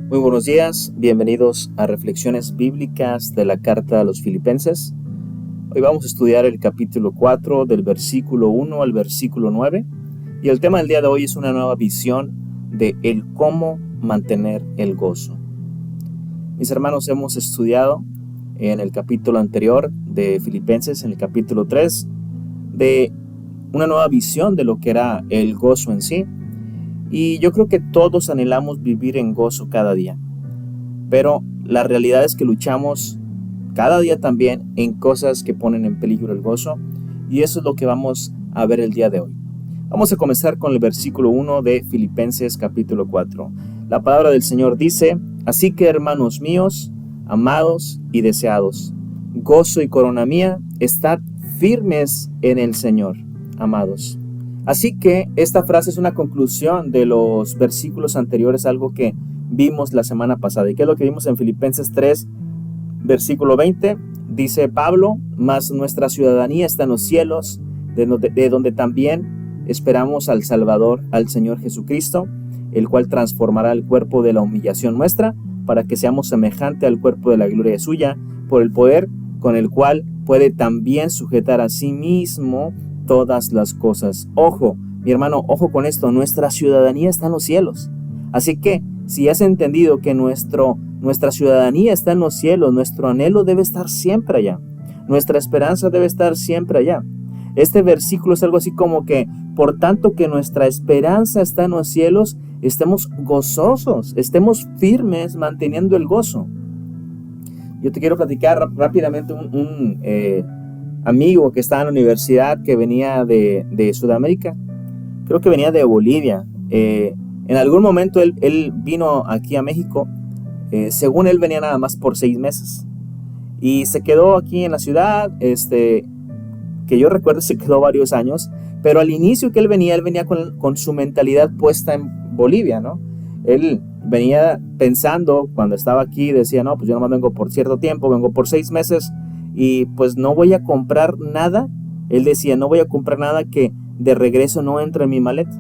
Muy buenos días, bienvenidos a Reflexiones Bíblicas de la Carta a los Filipenses. Hoy vamos a estudiar el capítulo 4 del versículo 1 al versículo 9 y el tema del día de hoy es una nueva visión de el cómo mantener el gozo. Mis hermanos, hemos estudiado en el capítulo anterior de Filipenses, en el capítulo 3, de una nueva visión de lo que era el gozo en sí. Y yo creo que todos anhelamos vivir en gozo cada día, pero la realidad es que luchamos cada día también en cosas que ponen en peligro el gozo, y eso es lo que vamos a ver el día de hoy. Vamos a comenzar con el versículo 1 de Filipenses capítulo 4. La palabra del Señor dice: Así que, hermanos míos, amados y deseados, gozo y corona mía, estad firmes en el Señor, amados. Así que esta frase es una conclusión de los versículos anteriores, algo que vimos la semana pasada. ¿Y qué es lo que vimos en Filipenses 3, versículo 20? Dice Pablo: mas nuestra ciudadanía está en los cielos, de donde también esperamos al Salvador, al Señor Jesucristo, el cual transformará el cuerpo de la humillación nuestra, para que seamos semejante al cuerpo de la gloria suya, por el poder con el cual puede también sujetar a sí mismo todas las cosas. Ojo, mi hermano, ojo con esto, nuestra ciudadanía está en los cielos. Así que, si has entendido que nuestra ciudadanía está en los cielos, nuestro anhelo debe estar siempre allá. Nuestra esperanza debe estar siempre allá. Este versículo es algo así como que, por tanto que nuestra esperanza está en los cielos, estemos gozosos, estemos firmes manteniendo el gozo. Yo te quiero platicar rápidamente un amigo que estaba en la universidad, que venía de Sudamérica, creo que venía de Bolivia. En algún momento él vino aquí a México, según él venía nada más por 6 meses, y se quedó aquí en la ciudad, que yo recuerdo se quedó varios años, pero al inicio que él venía con su mentalidad puesta en Bolivia, ¿no? Él venía pensando, cuando estaba aquí, decía, no, pues yo nomás vengo por cierto tiempo, vengo por 6 meses, y pues no voy a comprar nada. Él decía, no voy a comprar nada que de regreso no entre en mi maleta.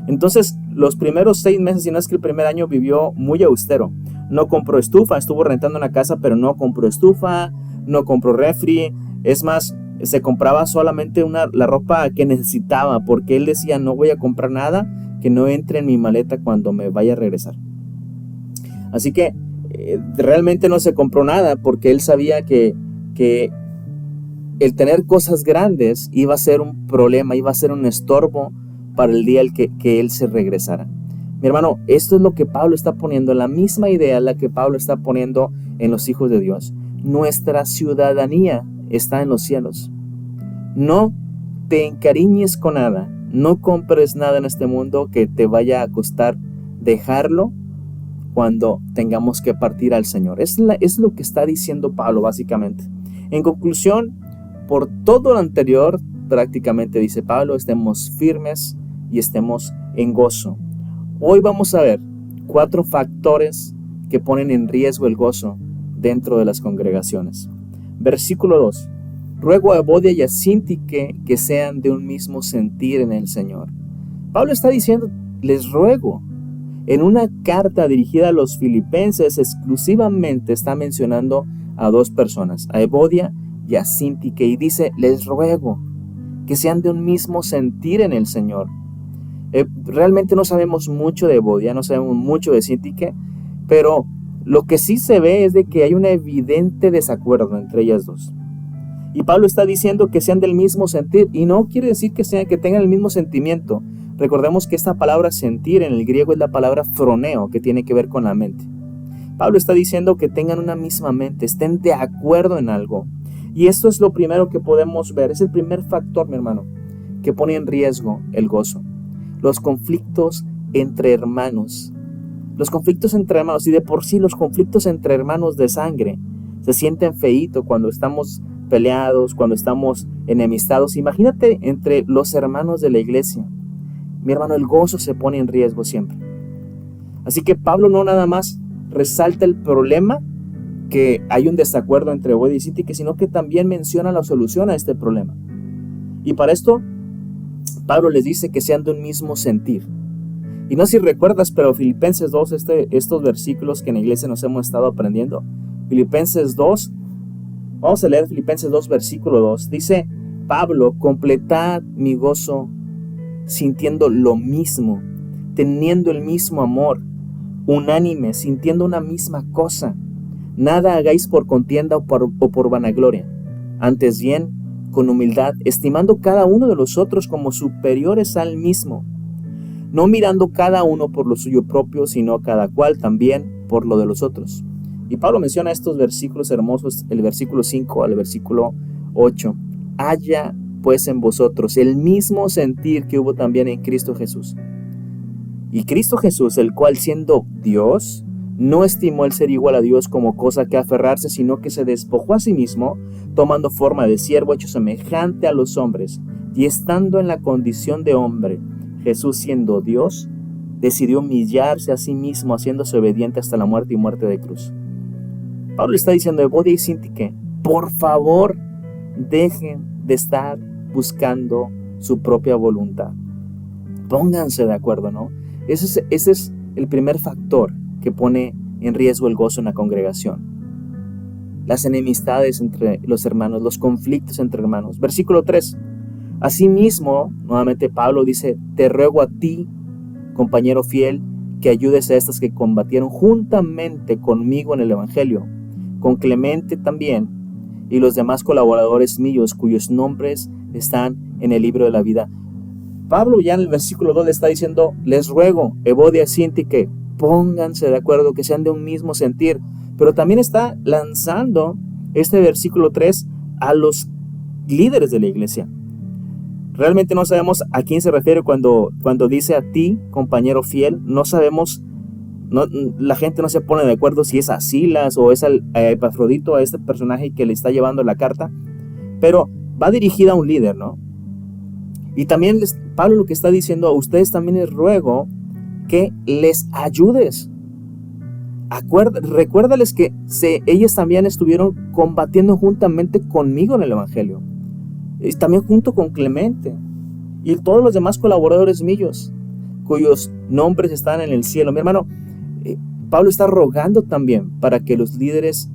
Entonces, los primeros 6 meses, si no es que el primer año, vivió muy austero. No compró estufa, estuvo rentando una casa, pero no compró estufa, no compró refri. Es más, se compraba solamente la ropa que necesitaba, porque él decía, no voy a comprar nada que no entre en mi maleta cuando me vaya a regresar. Así que realmente no se compró nada, porque él sabía que el tener cosas grandes iba a ser un problema, iba a ser un estorbo para el día que él se regresara. Mi hermano, esto es lo que Pablo está poniendo, la misma idea la que Pablo está poniendo en los hijos de Dios. Nuestra ciudadanía está en los cielos. No te encariñes con nada, no compres nada en este mundo que te vaya a costar dejarlo cuando tengamos que partir al Señor. Es lo que está diciendo Pablo básicamente. En conclusión, por todo lo anterior, prácticamente dice Pablo, estemos firmes y estemos en gozo. Hoy vamos a ver 4 factores que ponen en riesgo el gozo dentro de las congregaciones. Versículo 2. Ruego a Evodia y a Síntique que sean de un mismo sentir en el Señor. Pablo está diciendo, les ruego. En una carta dirigida a los filipenses, exclusivamente está mencionando a 2 personas, a Evodia y a Síntique, y dice, les ruego que sean de un mismo sentir en el Señor. Realmente no sabemos mucho de Evodia, no sabemos mucho de Síntique, pero lo que sí se ve es de que hay un evidente desacuerdo entre ellas 2. Y Pablo está diciendo que sean del mismo sentir, y no quiere decir que tengan el mismo sentimiento. Recordemos que esta palabra sentir en el griego es la palabra phroneo, que tiene que ver con la mente. Pablo está diciendo que tengan una misma mente, estén de acuerdo en algo. Y esto es lo primero que podemos ver, es el primer factor, mi hermano, que pone en riesgo el gozo. Los conflictos entre hermanos. Los conflictos entre hermanos, y de por sí los conflictos entre hermanos de sangre se sienten feíto cuando estamos peleados, cuando estamos enemistados. Imagínate entre los hermanos de la iglesia. Mi hermano, el gozo se pone en riesgo siempre. Así que Pablo no nada más resalta el problema, que hay un desacuerdo entre Evodia y Síntique, sino que también menciona la solución a este problema. Y para esto, Pablo les dice que sean de un mismo sentir. Y no sé si recuerdas, pero Filipenses 2, estos versículos que en la iglesia nos hemos estado aprendiendo. Filipenses 2, vamos a leer Filipenses 2, versículo 2. Dice Pablo: completad mi gozo sintiendo lo mismo, teniendo el mismo amor, unánime, sintiendo una misma cosa. Nada hagáis por contienda o por vanagloria, antes bien, con humildad, estimando cada uno de los otros como superiores al mismo, no mirando cada uno por lo suyo propio, sino cada cual también por lo de los otros. Y Pablo menciona estos versículos hermosos, el versículo 5 al versículo 8. Haya pues en vosotros el mismo sentir que hubo también en Cristo Jesús. Y Cristo Jesús, el cual siendo Dios, no estimó el ser igual a Dios como cosa que aferrarse, sino que se despojó a sí mismo, tomando forma de siervo, hecho semejante a los hombres, y estando en la condición de hombre, Jesús, siendo Dios, decidió humillarse a sí mismo, haciéndose obediente hasta la muerte y muerte de cruz. Pablo está diciendo: Evodia y Síntique, por favor, dejen de estar buscando su propia voluntad. Pónganse de acuerdo, ¿no? Ese es el primer factor que pone en riesgo el gozo en la congregación. Las enemistades entre los hermanos, los conflictos entre hermanos. Versículo 3. Asimismo, nuevamente Pablo dice: te ruego a ti, compañero fiel, que ayudes a estas que combatieron juntamente conmigo en el Evangelio, con Clemente también, y los demás colaboradores míos, cuyos nombres están en el libro de la vida. Pablo ya en el versículo 2 le está diciendo: les ruego, Evodia y Síntique, pónganse de acuerdo, que sean de un mismo sentir. Pero también está lanzando este versículo 3 a los líderes de la iglesia. Realmente no sabemos a quién se refiere cuando dice a ti, compañero fiel. No sabemos, la gente no se pone de acuerdo si es a Silas o es a Epafrodito, a este personaje que le está llevando la carta, pero va dirigida a un líder, ¿no? Y también Pablo lo que está diciendo: a ustedes también les ruego que les ayudes. Recuérdales que ellos también estuvieron combatiendo juntamente conmigo en el Evangelio, también junto con Clemente y todos los demás colaboradores míos, cuyos nombres están en el cielo. Mi hermano, Pablo está rogando también para que los líderes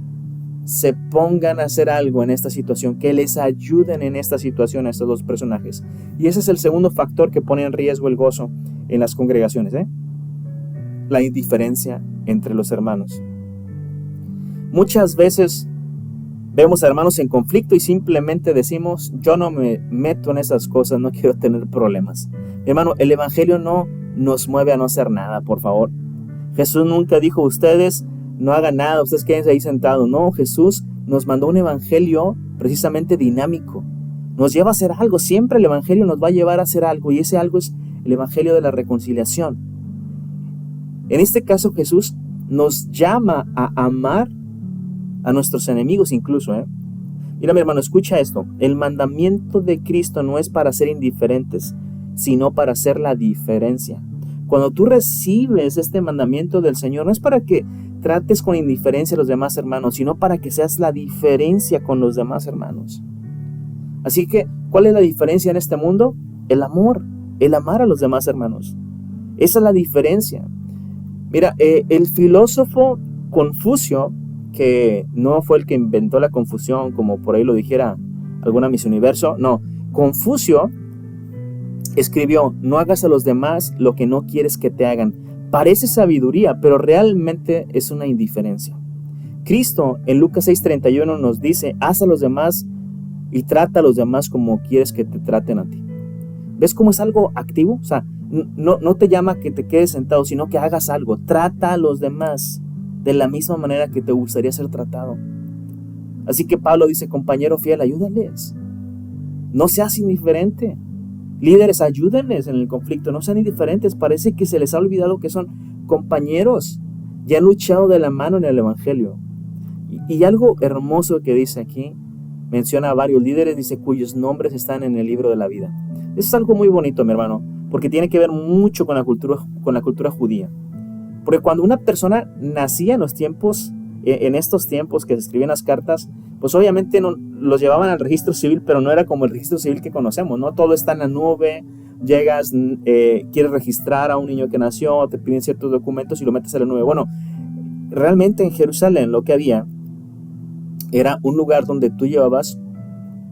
se pongan a hacer algo en esta situación, que les ayuden en esta situación a estos dos personajes. Y ese es el segundo factor que pone en riesgo el gozo en las congregaciones, la indiferencia entre los hermanos. Muchas veces vemos a hermanos en conflicto y simplemente decimos: yo no me meto en esas cosas, no quiero tener problemas. Mi hermano, el Evangelio no nos mueve a no hacer nada, por favor. Jesús nunca dijo: ustedes no hagan nada, ustedes quédense ahí sentados. No, Jesús nos mandó un evangelio precisamente dinámico. Nos lleva a hacer algo. Siempre el evangelio nos va a llevar a hacer algo, y ese algo es el evangelio de la reconciliación. En este caso, Jesús nos llama a amar a nuestros enemigos incluso. Mira, mi hermano, escucha esto. El mandamiento de Cristo no es para ser indiferentes, sino para hacer la diferencia. Cuando tú recibes este mandamiento del Señor, no es para que trates con indiferencia a los demás hermanos, sino para que seas la diferencia con los demás hermanos. Así que, ¿cuál es la diferencia en este mundo? El amor, el amar a los demás hermanos. Esa es la diferencia. Mira, el filósofo Confucio, que no fue el que inventó la confusión, como por ahí lo dijera alguna Miss Universo, no, Confucio escribió: no hagas a los demás lo que no quieres que te hagan. Parece sabiduría, pero realmente es una indiferencia. Cristo en Lucas 6:31 nos dice: haz a los demás y trata a los demás como quieres que te traten a ti. ¿Ves cómo es algo activo? O sea, no te llama que te quedes sentado, sino que hagas algo. Trata a los demás de la misma manera que te gustaría ser tratado. Así que Pablo dice: compañero fiel, ayúdales. No seas indiferente. Líderes, ayúdenles en el conflicto, no sean indiferentes. Parece que se les ha olvidado que son compañeros. Ya han luchado de la mano en el Evangelio. Y algo hermoso que dice aquí, menciona a varios líderes, dice: cuyos nombres están en el libro de la vida. Eso es algo muy bonito, mi hermano, porque tiene que ver mucho con la cultura judía. Porque cuando una persona nacía en estos tiempos que se escribían las cartas, pues obviamente no, los llevaban al registro civil, pero no era como el registro civil que conocemos, ¿no? Todo está en la nube, llegas, quieres registrar a un niño que nació, te piden ciertos documentos y lo metes a la nube. Bueno, realmente en Jerusalén lo que había era un lugar donde tú llevabas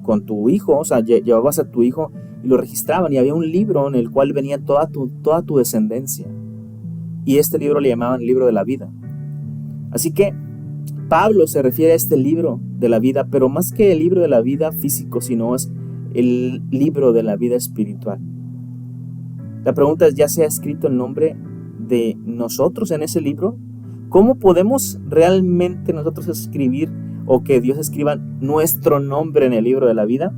con tu hijo, o sea, llevabas a tu hijo y lo registraban, y había un libro en el cual venía toda tu descendencia, y este libro le llamaban el libro de la vida. Así que Pablo se refiere a este libro de la vida, pero más que el libro de la vida físico, sino es el libro de la vida espiritual. La pregunta es, ¿ya se ha escrito el nombre de nosotros en ese libro? ¿Cómo podemos realmente nosotros escribir, o que Dios escriba nuestro nombre en el libro de la vida?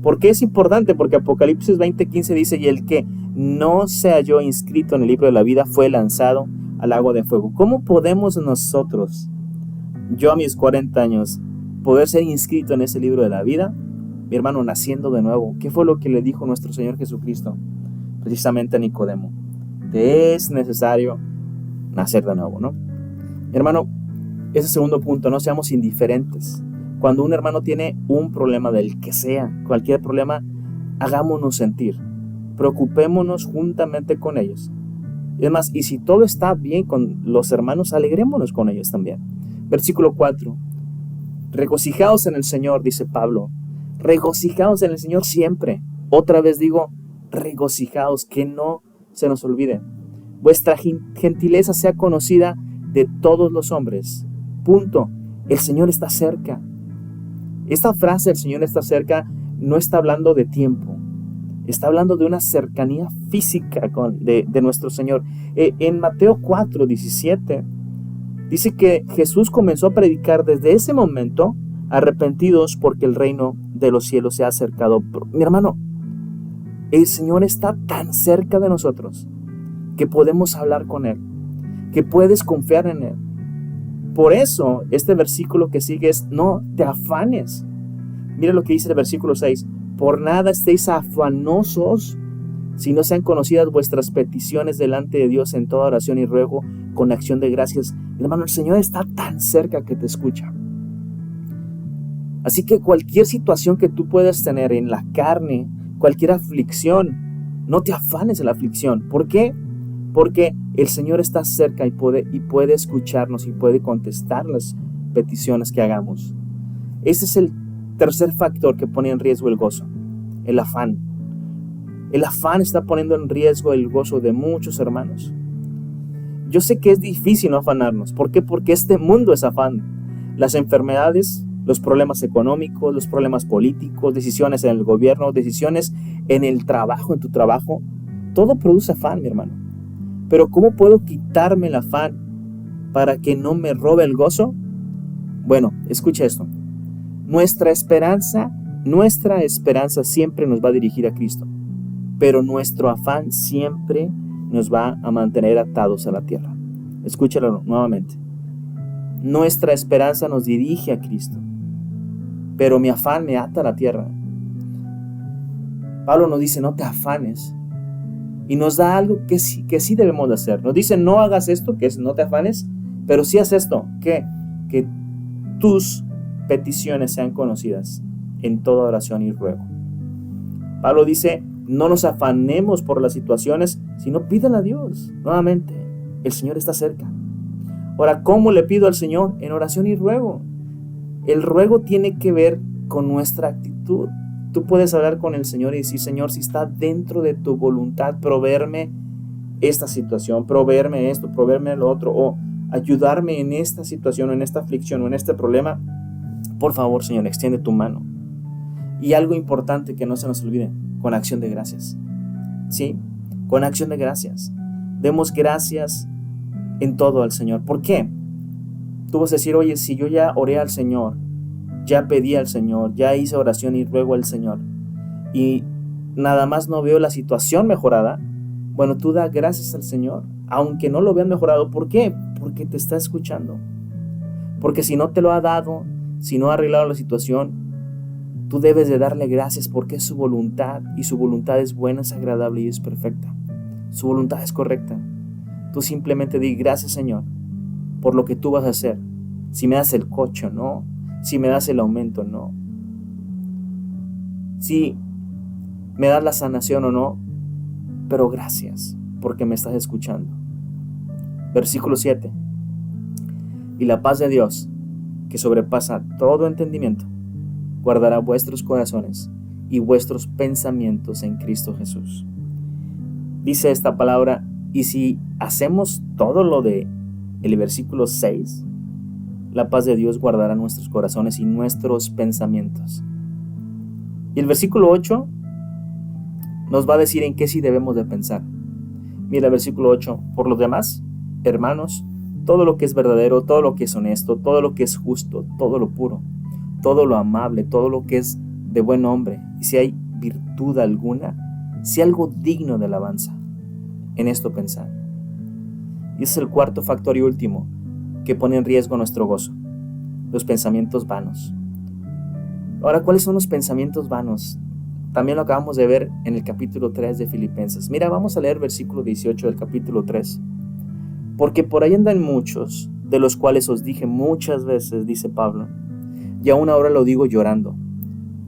¿Por qué es importante? Porque Apocalipsis 20:15 dice: y el que no se halló inscrito en el libro de la vida fue lanzado al agua de fuego. ¿Cómo podemos nosotros, yo a mis 40 años, poder ser inscrito en ese libro de la vida? Mi hermano, naciendo de nuevo. ¿Qué fue lo que le dijo nuestro Señor Jesucristo? Precisamente a Nicodemo: te es necesario nacer de nuevo, ¿no? Mi hermano, ese segundo punto, no seamos indiferentes. Cuando un hermano tiene un problema, del que sea, cualquier problema, hagámonos sentir, preocupémonos juntamente con ellos. Y además, y si todo está bien con los hermanos, alegrémonos con ellos también. Versículo 4. Regocijaos en el Señor, dice Pablo. Regocijaos en el Señor siempre. Otra vez digo, regocijaos, que no se nos olvide. Vuestra gentileza sea conocida de todos los hombres. Punto. El Señor está cerca. Esta frase, el Señor está cerca, no está hablando de tiempo. Está hablando de una cercanía física de nuestro Señor. En Mateo 4:17 dice que Jesús comenzó a predicar desde ese momento: arrepentidos porque el reino de los cielos se ha acercado. Mi hermano, el Señor está tan cerca de nosotros que podemos hablar con Él, que puedes confiar en Él. Por eso este versículo que sigue es: no te afanes. Mira lo que dice el versículo 6. Por nada estéis afanosos, si no sean conocidas vuestras peticiones delante de Dios en toda oración y ruego con acción de gracias. Hermano, el Señor está tan cerca que te escucha. Así que cualquier situación que tú puedas tener en la carne, cualquier aflicción, no te afanes de la aflicción. ¿Por qué? Porque el Señor está cerca y puede escucharnos y puede contestar las peticiones que hagamos. Ese es el tercer factor que pone en riesgo el gozo: el afán. El afán está poniendo en riesgo el gozo de muchos hermanos. Yo sé que es difícil no afanarnos. ¿Por qué? Porque este mundo es afán. Las enfermedades, los problemas económicos, los problemas políticos, decisiones en el gobierno, decisiones en el trabajo, en tu trabajo, todo produce afán, mi hermano. Pero ¿cómo puedo quitarme el afán para que no me robe el gozo? Bueno, escucha esto. Nuestra esperanza siempre nos va a dirigir a Cristo, pero nuestro afán siempre nos va a mantener atados a la tierra. Escúchalo nuevamente. Nuestra esperanza nos dirige a Cristo, pero mi afán me ata a la tierra. Pablo nos dice: no te afanes, y nos da algo que sí debemos de hacer. Nos dice: no hagas esto, que es no te afanes, pero sí haz esto, que tus peticiones sean conocidas en toda oración y ruego. Pablo dice: no nos afanemos por las situaciones, sino pídele a Dios. Nuevamente, el Señor está cerca. Ahora, ¿cómo le pido al Señor? En oración y ruego. El ruego tiene que ver con nuestra actitud. Tú puedes hablar con el Señor y decir: Señor, si está dentro de tu voluntad proveerme esta situación, proveerme esto, proveerme lo otro, o ayudarme en esta situación, o en esta aflicción, o en este problema, por favor, Señor, extiende tu mano. Y algo importante que no se nos olvide: con acción de gracias. ¿Sí? Con acción de gracias. Demos gracias en todo al Señor. ¿Por qué? Tú vas a decir: oye, si yo ya oré al Señor, ya pedí al Señor, ya hice oración y ruego al Señor, y nada más no veo la situación mejorada. Bueno, tú da gracias al Señor, aunque no lo vean mejorado. ¿Por qué? Porque te está escuchando. Porque si no te lo ha dado, si no ha arreglado la situación, tú debes de darle gracias, porque es su voluntad, y su voluntad es buena, es agradable y es perfecta. Su voluntad es correcta. Tú simplemente di: gracias, Señor, por lo que tú vas a hacer. Si me das el coche o no, si me das el aumento o no, si me das la sanación o no, pero gracias porque me estás escuchando. Versículo 7. Y la paz de Dios, que sobrepasa todo entendimiento, guardará vuestros corazones y vuestros pensamientos en Cristo Jesús. Dice esta palabra, y si hacemos todo lo de el versículo 6, la paz de Dios guardará nuestros corazones y nuestros pensamientos. Y el versículo 8 nos va a decir en qué sí debemos de pensar. Mira el versículo 8, por lo demás, hermanos, todo lo que es verdadero, todo lo que es honesto, todo lo que es justo, todo lo puro, todo lo amable, todo lo que es de buen nombre, y si hay virtud alguna, si algo digno de alabanza, en esto pensar. Y ese es el cuarto factor y último que pone en riesgo nuestro gozo: los pensamientos vanos. Ahora, ¿cuáles son los pensamientos vanos? También lo acabamos de ver en el capítulo 3 de Filipenses. Mira, vamos a leer versículo 18 del capítulo 3. Porque por ahí andan muchos, de los cuales os dije muchas veces, dice Pablo, y aún ahora lo digo llorando,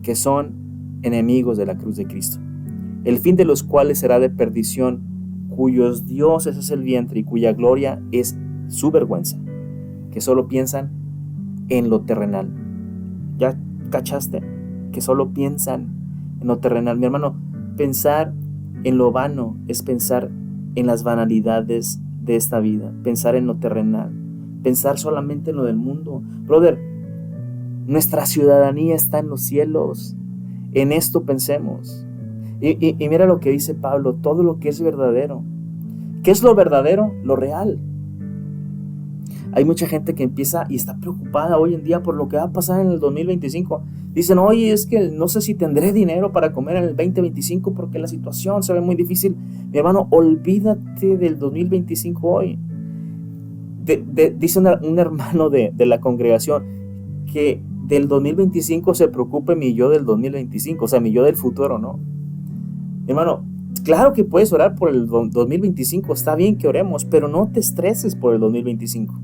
que son enemigos de la cruz de Cristo, el fin de los cuales será de perdición, cuyos dioses es el vientre y cuya gloria es su vergüenza, que solo piensan en lo terrenal. ¿Ya cachaste? Que solo piensan en lo terrenal. Mi hermano, pensar en lo vano es pensar en las banalidades de esta vida, pensar en lo terrenal, pensar solamente en lo del mundo. Brother, nuestra ciudadanía está en los cielos, en esto pensemos. Y mira lo que dice Pablo, todo lo que es verdadero. ¿Qué es lo verdadero? Lo real. Hay mucha gente que empieza y está preocupada hoy en día por lo que va a pasar en el 2025. Dicen, oye, es que no sé si tendré dinero para comer en el 2025 porque la situación se ve muy difícil. Mi hermano, olvídate del 2025 hoy. Dice un hermano de la congregación que del 2025 se preocupe mi yo del 2025, o sea, mi yo del futuro, ¿no? Mi hermano, claro que puedes orar por el 2025, está bien que oremos, pero no te estreses por el 2025.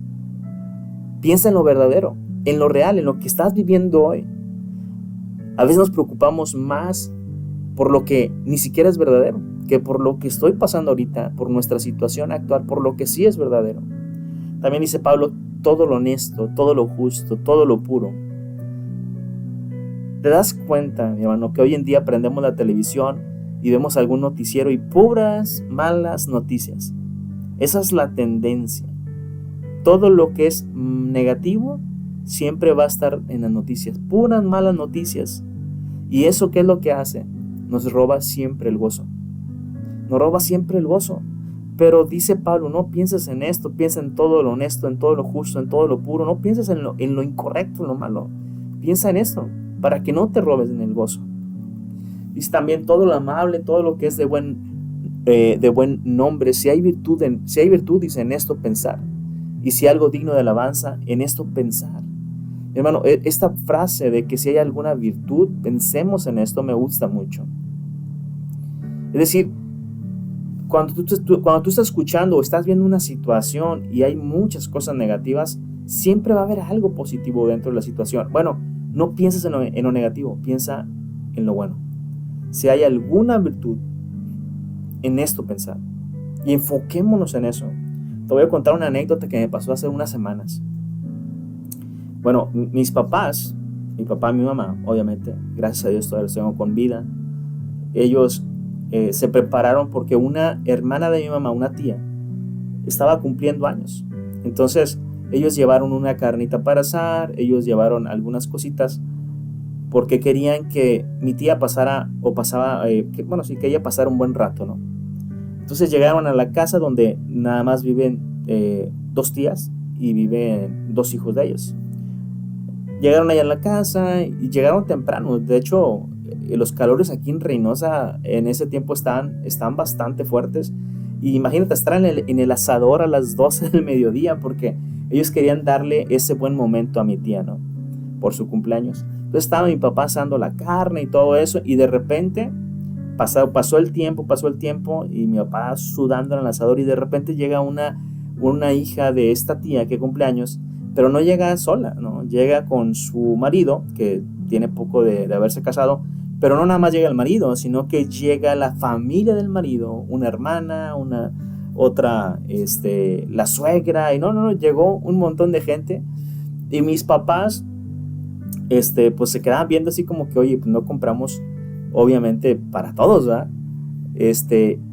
Piensa en lo verdadero, en lo real, en lo que estás viviendo hoy. A veces nos preocupamos más por lo que ni siquiera es verdadero, que por lo que estoy pasando ahorita, por nuestra situación actual, por lo que sí es verdadero. También dice Pablo, todo lo honesto, todo lo justo, todo lo puro. ¿Te das cuenta, mi hermano, que hoy en día prendemos la televisión y vemos algún noticiero y puras malas noticias? Esa es la tendencia. Todo lo que es negativo siempre va a estar en las noticias, puras malas noticias. ¿Y eso qué es lo que hace? Nos roba siempre el gozo. Nos roba siempre el gozo. Pero dice Pablo, no pienses en esto, piensa en todo lo honesto, en todo lo justo, en todo lo puro. No pienses en lo incorrecto, en lo malo. Piensa en esto, para que no te robes en el gozo. Dice también todo lo amable, todo lo que es de buen nombre. Si hay virtud, dice en esto pensar. Y si algo digno de alabanza, en esto pensar. Hermano, esta frase de que si hay alguna virtud, pensemos en esto, me gusta mucho. Es decir, cuando tú estás escuchando o estás viendo una situación y hay muchas cosas negativas, siempre va a haber algo positivo dentro de la situación. Bueno, no pienses en lo negativo, piensa en lo bueno. Si hay alguna virtud, en esto pensar. Y enfoquémonos en eso. Te voy a contar una anécdota que me pasó hace unas semanas. Bueno, mis papás, mi papá y mi mamá, obviamente, gracias a Dios todavía los tengo con vida. Ellos se prepararon porque una hermana de mi mamá, una tía, estaba cumpliendo años. Entonces, ellos llevaron una carnita para asar, ellos llevaron algunas cositas porque querían que mi tía que ella pasara un buen rato, ¿no? Entonces llegaron a la casa donde nada más viven 2 tías y viven 2 hijos de ellos. Llegaron allá a la casa y llegaron temprano. De hecho, los calores aquí en Reynosa en ese tiempo están bastante fuertes. Y imagínate estar en el asador a las 12 del mediodía porque ellos querían darle ese buen momento a mi tía, ¿no? Por su cumpleaños. Entonces estaba mi papá asando la carne y todo eso y de repente pasó el tiempo y mi papá sudando en el asador y de repente llega una hija de esta tía que cumple años, pero no llega sola, ¿no? Llega con su marido, que tiene poco de haberse casado, Pero no nada más llega el marido, sino que llega la familia del marido, una hermana, otra, la suegra, y no, llegó un montón de gente. Y mis papás, pues se quedaban viendo así como que, oye, pues no compramos, obviamente, para todos, ¿verdad?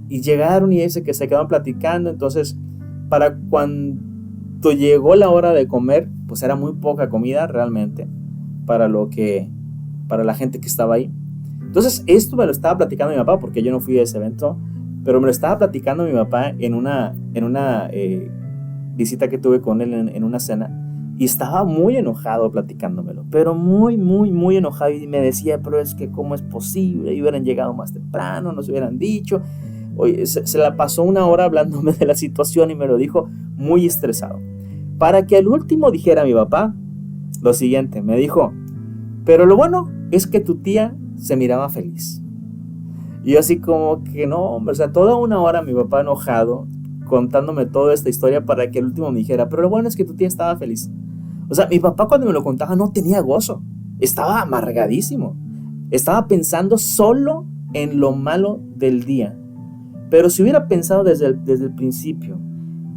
Y llegaron y que se quedaron platicando. Entonces, para cuando llegó la hora de comer, pues era muy poca comida realmente para para la gente que estaba ahí. Entonces, esto me lo estaba platicando mi papá, porque yo no fui a ese evento, pero me lo estaba platicando mi papá en una visita que tuve con él en una cena, y estaba muy enojado platicándomelo, pero muy, muy, muy enojado, y me decía, pero es que cómo es posible, y hubieran llegado más temprano, nos hubieran dicho. Oye, se la pasó una hora hablándome de la situación y me lo dijo muy estresado. Para que al último dijera mi papá lo siguiente, me dijo, pero lo bueno es que tu tía se miraba feliz. Y yo así como que no, hombre, o sea, toda una hora mi papá enojado contándome toda esta historia para que el último me dijera, pero lo bueno es que tu tía estaba feliz. O sea, mi papá cuando me lo contaba no tenía gozo, estaba amargadísimo, estaba pensando solo en lo malo del día. Pero si hubiera pensado desde el principio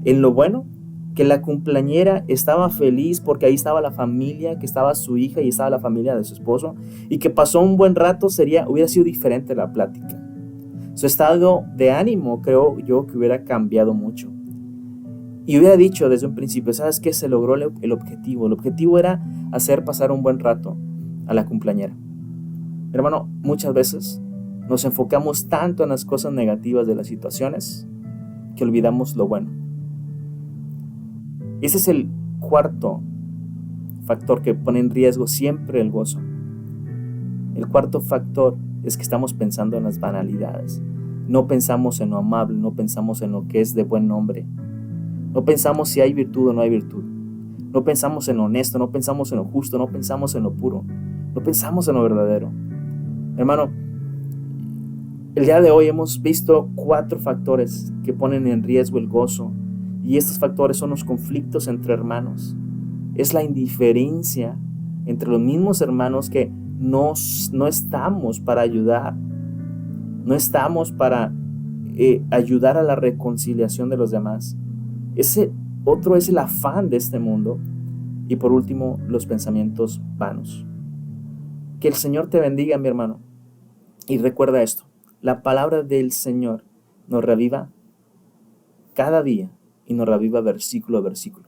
en lo bueno, que la cumpleañera estaba feliz porque ahí estaba la familia, que estaba su hija y estaba la familia de su esposo, y que pasó un buen rato, hubiera sido diferente la plática. Su estado de ánimo, creo yo, que hubiera cambiado mucho. Y hubiera dicho desde un principio, ¿sabes qué? Se logró el objetivo. El objetivo era hacer pasar un buen rato a la cumpleañera. Hermano, muchas veces nos enfocamos tanto en las cosas negativas de las situaciones que olvidamos lo bueno. Ese es el cuarto factor que pone en riesgo siempre el gozo. El cuarto factor es que estamos pensando en las banalidades. No pensamos en lo amable, no pensamos en lo que es de buen nombre. No pensamos si hay virtud o no hay virtud. No pensamos en lo honesto, no pensamos en lo justo, no pensamos en lo puro. No pensamos en lo verdadero. Hermano, el día de hoy hemos visto 4 factores que ponen en riesgo el gozo. Y estos factores son los conflictos entre hermanos. Es la indiferencia entre los mismos hermanos que no estamos para ayudar. No estamos para ayudar a la reconciliación de los demás. Ese otro es el afán de este mundo. Y por último, los pensamientos vanos. Que el Señor te bendiga, mi hermano. Y recuerda esto, la palabra del Señor nos reviva cada día y nos reviva versículo a versículo.